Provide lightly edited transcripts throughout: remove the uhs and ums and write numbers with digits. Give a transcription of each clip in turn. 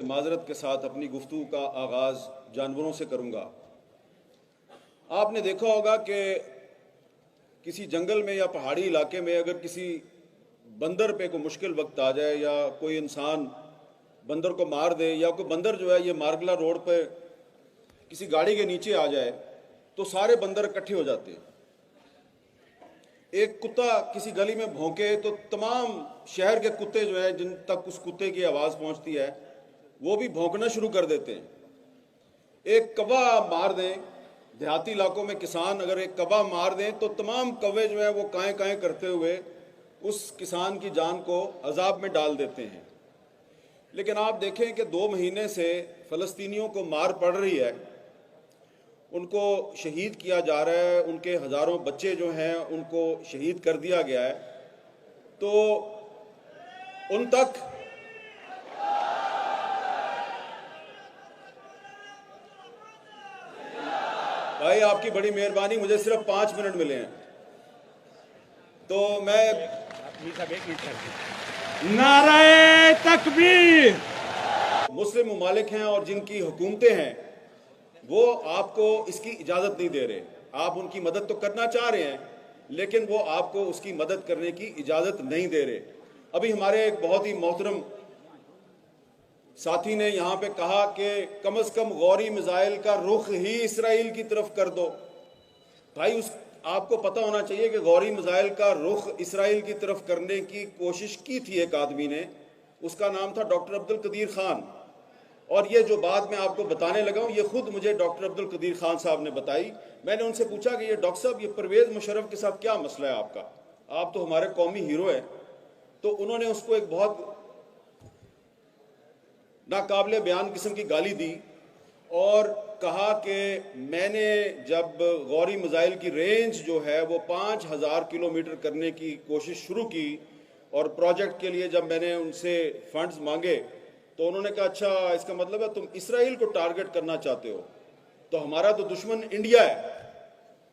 معذرت کے ساتھ اپنی گفتگو کا آغاز جانوروں سے کروں گا۔ آپ نے دیکھا ہوگا کہ کسی جنگل میں یا پہاڑی علاقے میں اگر کسی بندر پہ کوئی مشکل وقت آ جائے یا کوئی انسان بندر کو مار دے یا کوئی بندر جو ہے یہ مارگلا روڈ پہ کسی گاڑی کے نیچے آ جائے تو سارے بندر اکٹھے ہو جاتے ہیں۔ ایک کتا کسی گلی میں بھونکے تو تمام شہر کے کتے جو ہیں جن تک اس کتے کی آواز پہنچتی ہے وہ بھی بھونکنا شروع کر دیتے ہیں۔ ایک کوا مار دیں، دیہاتی علاقوں میں کسان اگر ایک کوا مار دیں تو تمام کوے جو ہیں وہ کائیں کائیں کرتے ہوئے اس کسان کی جان کو عذاب میں ڈال دیتے ہیں۔ لیکن آپ دیکھیں کہ 2 مہینے سے فلسطینیوں کو مار پڑ رہی ہے، ان کو شہید کیا جا رہا ہے، ان کے ہزاروں بچے جو ہیں ان کو شہید کر دیا گیا ہے، تو ان تک بھائی آپ کی بڑی مہربانی، مجھے صرف 5 منٹ ملے ہیں تو میں نعرہ تکبیر۔ مسلم ممالک ہیں اور جن کی حکومتیں ہیں وہ آپ کو اس کی اجازت نہیں دے رہے۔ آپ ان کی مدد تو کرنا چاہ رہے ہیں لیکن وہ آپ کو اس کی مدد کرنے کی اجازت نہیں دے رہے۔ ابھی ہمارے ایک بہت ہی محترم ساتھی نے یہاں پہ کہا کہ کم از کم غوری میزائل کا رخ ہی اسرائیل کی طرف کر دو۔ بھائی آپ کو پتہ ہونا چاہیے کہ غوری میزائل کا رخ اسرائیل کی طرف کرنے کی کوشش کی تھی ایک آدمی نے، اس کا نام تھا ڈاکٹر عبدالقدیر خان، اور یہ جو بات میں آپ کو بتانے لگا ہوں یہ خود مجھے ڈاکٹر عبدالقدیر خان صاحب نے بتائی۔ میں نے ان سے پوچھا کہ یہ ڈاکٹر صاحب یہ پرویز مشرف کے ساتھ کیا مسئلہ ہے آپ کا، آپ تو ہمارے قومی ہیرو ہیں۔ تو انہوں نے اس کو ایک بہت ناقابل بیان قسم کی گالی دی اور کہا کہ میں نے جب غوری میزائل کی رینج جو ہے وہ 5000 کلومیٹر کرنے کی کوشش شروع کی اور پروجیکٹ کے لیے جب میں نے ان سے فنڈز مانگے تو انہوں نے کہا اچھا اس کا مطلب ہے تم اسرائیل کو ٹارگٹ کرنا چاہتے ہو، تو ہمارا تو دشمن انڈیا ہے،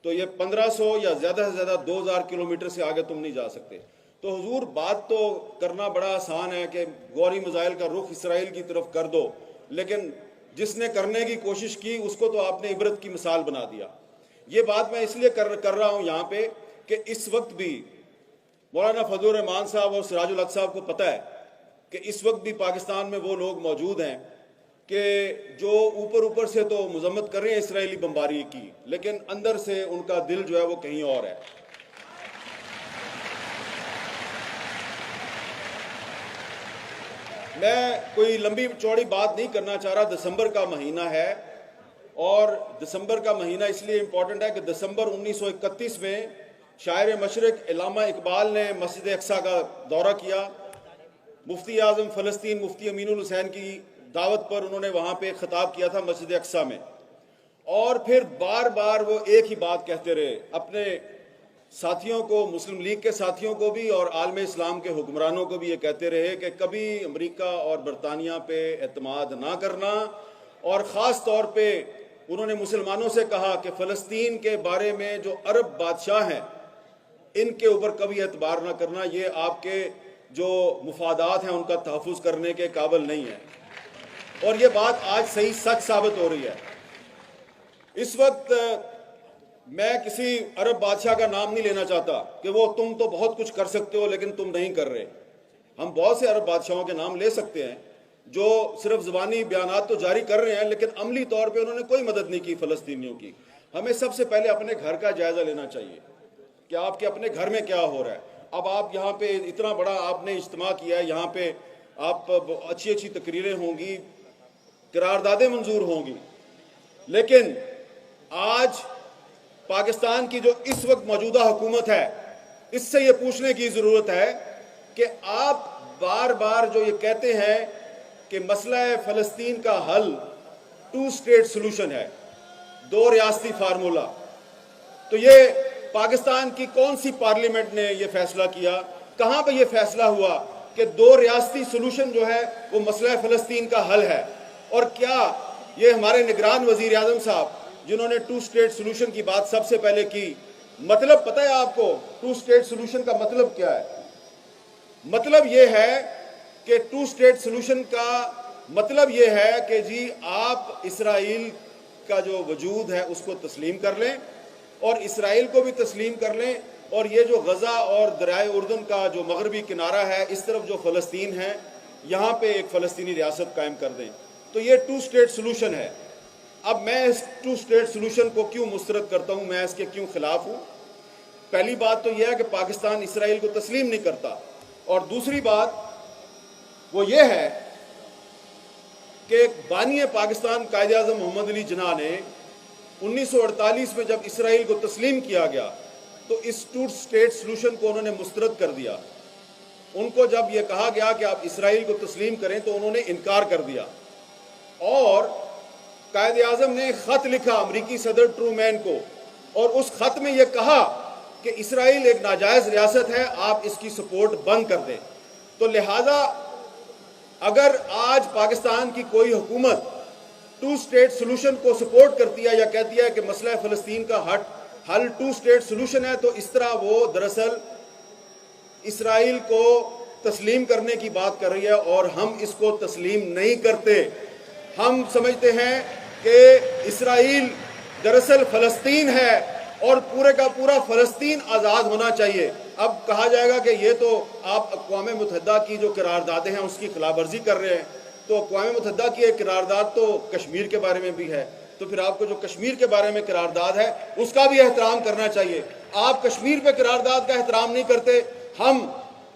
تو یہ 1500 یا زیادہ سے زیادہ 2000 کلومیٹر سے آگے تم نہیں جا سکتے۔ تو حضور بات تو کرنا بڑا آسان ہے کہ غوری میزائل کا رخ اسرائیل کی طرف کر دو، لیکن جس نے کرنے کی کوشش کی اس کو تو آپ نے عبرت کی مثال بنا دیا۔ یہ بات میں اس لیے کر رہا ہوں یہاں پہ کہ اس وقت بھی مولانا فضل الرحمان صاحب اور سراج الحق صاحب کو پتہ ہے کہ اس وقت بھی پاکستان میں وہ لوگ موجود ہیں کہ جو اوپر سے تو مذمت کر رہے ہیں اسرائیلی بمباری کی، لیکن اندر سے ان کا دل جو ہے وہ کہیں اور ہے۔ میں کوئی لمبی چوڑی بات نہیں کرنا چاہ رہا، دسمبر کا مہینہ ہے اور دسمبر کا مہینہ اس لیے امپورٹنٹ ہے کہ دسمبر 1931 میں شاعر مشرق علامہ اقبال نے مسجد اقصیٰ کا دورہ کیا۔ مفتی اعظم فلسطین مفتی امین الحسین کی دعوت پر انہوں نے وہاں پہ خطاب کیا تھا مسجد اقصیٰ میں، اور پھر بار بار وہ ایک ہی بات کہتے رہے اپنے ساتھیوں کو، مسلم لیگ کے ساتھیوں کو بھی اور عالم اسلام کے حکمرانوں کو بھی یہ کہتے رہے کہ کبھی امریکہ اور برطانیہ پہ اعتماد نہ کرنا، اور خاص طور پہ انہوں نے مسلمانوں سے کہا کہ فلسطین کے بارے میں جو عرب بادشاہ ہیں ان کے اوپر کبھی اعتبار نہ کرنا، یہ آپ کے جو مفادات ہیں ان کا تحفظ کرنے کے قابل نہیں ہے۔ اور یہ بات آج صحیح سچ ثابت ہو رہی ہے۔ اس وقت میں کسی عرب بادشاہ کا نام نہیں لینا چاہتا کہ وہ تم تو بہت کچھ کر سکتے ہو لیکن تم نہیں کر رہے۔ ہم بہت سے عرب بادشاہوں کے نام لے سکتے ہیں جو صرف زبانی بیانات تو جاری کر رہے ہیں لیکن عملی طور پہ انہوں نے کوئی مدد نہیں کی فلسطینیوں کی۔ ہمیں سب سے پہلے اپنے گھر کا جائزہ لینا چاہیے کہ آپ کے اپنے گھر میں کیا ہو رہا ہے۔ اب آپ یہاں پہ اتنا بڑا آپ نے اجتماع کیا ہے، یہاں پہ آپ اچھی اچھی تقریریں ہوں گی، قراردادیں منظور ہوں گی، لیکن آج پاکستان کی جو اس وقت موجودہ حکومت ہے اس سے یہ پوچھنے کی ضرورت ہے کہ آپ بار بار جو یہ کہتے ہیں کہ مسئلہ فلسطین کا حل 2 اسٹیٹ سلوشن ہے، 2 ریاستی فارمولہ، تو یہ پاکستان کی کون سی پارلیمنٹ نے یہ فیصلہ کیا؟ کہاں پہ یہ فیصلہ ہوا کہ 2 ریاستی سلوشن جو ہے وہ مسئلہ فلسطین کا حل ہے؟ اور کیا یہ ہمارے نگران وزیر اعظم صاحب جنہوں نے 2 اسٹیٹ سلوشن کی بات سب سے پہلے کی، مطلب پتہ ہے آپ کو 2 اسٹیٹ سلوشن کا مطلب کیا ہے؟ مطلب یہ ہے کہ 2 اسٹیٹ سلوشن کا مطلب یہ ہے کہ جی آپ اسرائیل کا جو وجود ہے اس کو تسلیم کر لیں اور اسرائیل کو بھی تسلیم کر لیں، اور یہ جو غزہ اور دریائے اردن کا جو مغربی کنارہ ہے اس طرف جو فلسطین ہے یہاں پہ ایک فلسطینی ریاست قائم کر دیں۔ تو یہ 2 اسٹیٹ سلوشن ہے۔ اب میں اس 2 اسٹیٹ سلوشن کو کیوں مسترد کرتا ہوں، میں اس کے کیوں خلاف ہوں؟ پہلی بات تو یہ ہے کہ پاکستان اسرائیل کو تسلیم نہیں کرتا، اور دوسری بات وہ یہ ہے کہ بانی پاکستان قائد اعظم محمد علی جناح نے 1948 میں جب اسرائیل کو تسلیم کیا گیا تو اس 2 اسٹیٹ سلوشن کو انہوں نے مسترد کر دیا۔ ان کو جب یہ کہا گیا کہ آپ اسرائیل کو تسلیم کریں تو انہوں نے انکار کر دیا، اور قائد اعظم نے خط لکھا امریکی صدر ٹرومین کو، اور اس خط میں یہ کہا کہ اسرائیل ایک ناجائز ریاست ہے، آپ اس کی سپورٹ بند کر دیں۔ تو لہٰذا اگر آج پاکستان کی کوئی حکومت 2 اسٹیٹ سلوشن کو سپورٹ کرتی ہے یا کہتی ہے کہ مسئلہ فلسطین کا حل 2 اسٹیٹ سلوشن ہے، تو اس طرح وہ دراصل اسرائیل کو تسلیم کرنے کی بات کر رہی ہے، اور ہم اس کو تسلیم نہیں کرتے۔ ہم سمجھتے ہیں کہ اسرائیل دراصل فلسطین ہے اور پورے کا پورا فلسطین آزاد ہونا چاہیے۔ اب کہا جائے گا کہ یہ تو آپ اقوام متحدہ کی جو قراردادیں ہیں اس کی خلاف ورزی کر رہے ہیں، تو اقوام متحدہ کی ایک قرارداد تو کشمیر کے بارے میں بھی ہے، تو پھر آپ کو جو کشمیر کے بارے میں قرارداد ہے اس کا بھی احترام کرنا چاہیے۔ آپ کشمیر پہ قرارداد کا احترام نہیں کرتے، ہم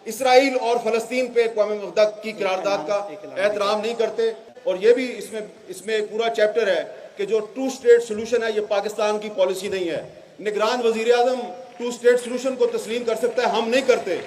اسرائیل اور فلسطین پہ اقوام متحدہ کی قرارداد کا احترام نہیں کرتے۔ اور یہ بھی اس میں ایک پورا چیپٹر ہے کہ جو 2 اسٹیٹ سلوشن ہے یہ پاکستان کی پالیسی نہیں ہے۔ نگران وزیر اعظم 2 اسٹیٹ سلوشن کو تسلیم کر سکتا ہے، ہم نہیں کرتے۔